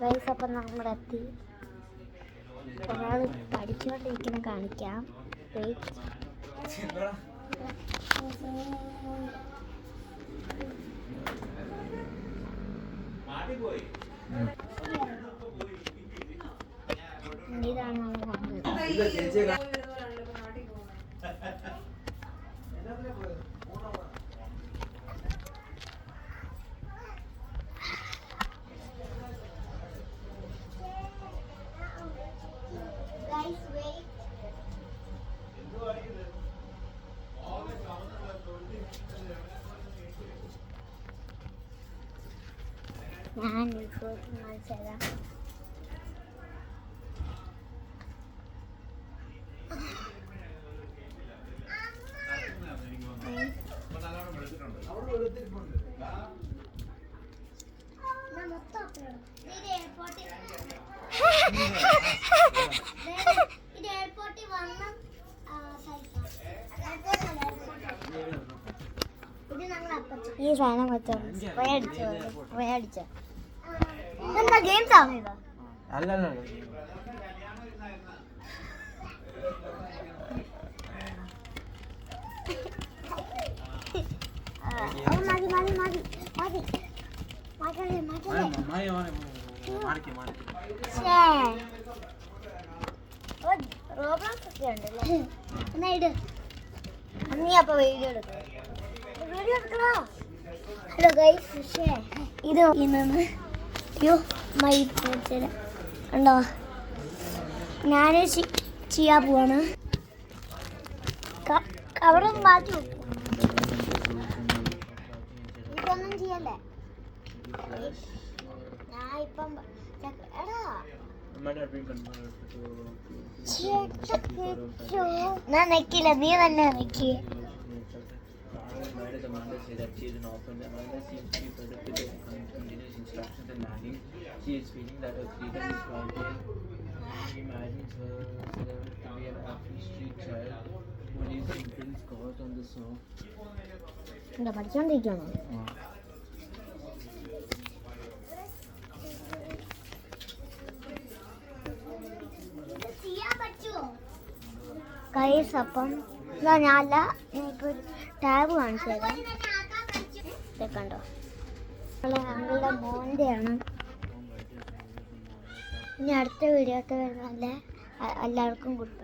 Guys അപ്പം നമ്മളെത്തി. ഒരാൾ പഠിച്ചുകൊണ്ടിരിക്കുന്ന കാണിക്കാം. ഇതാണ് നമ്മൾ കണ്ടത്. ഞാൻ ഇപ്പോൾ കാണിച്ചുതരാം. ഈ സാധനം വെച്ചോ പോയടിച്ചോ എന്താ ഗെയിംസ് ആണോ ഇത്? അല്ലല്ല റോബ്ലോക്സ് ഒക്കെ ഉണ്ടല്ലേ? എന്നാ ഇട്. നീ അപ്പൊ വീഡിയോ എടുക്കണോ? ഹലോ ഗൈസ്, ഇത് ഇന്ന് മൈ ഉണ്ടോ? ഞാൻ ചെയ്യാൻ പോവാണ്. കവറും മാറ്റി ഇതൊന്നും ചെയ്യല്ലേ. ഞാൻ ഇപ്പം ഞാൻ നെക്കില്ല, നീ തന്നെ നെക്കി. She is feeling that her freedom is granted. She imagines herself to be an office street child who lives in Prince Court on the song. എന്താ പഠിച്ചോണ്ടിരിക്കണോ? ഗൈസ് അപ്പം ഞാനല്ല, ഇപ്പോൾ ഒരു ടാബ് കാണിച്ചു തരാം. കണ്ടോ, ഞങ്ങളുടെ മോൻ്റെയാണ്. ഇനി അടുത്ത വീഡിയോ ഒക്കെ വരുന്നല്ലേ എല്ലാവർക്കും ഗുഡ് ബൈ.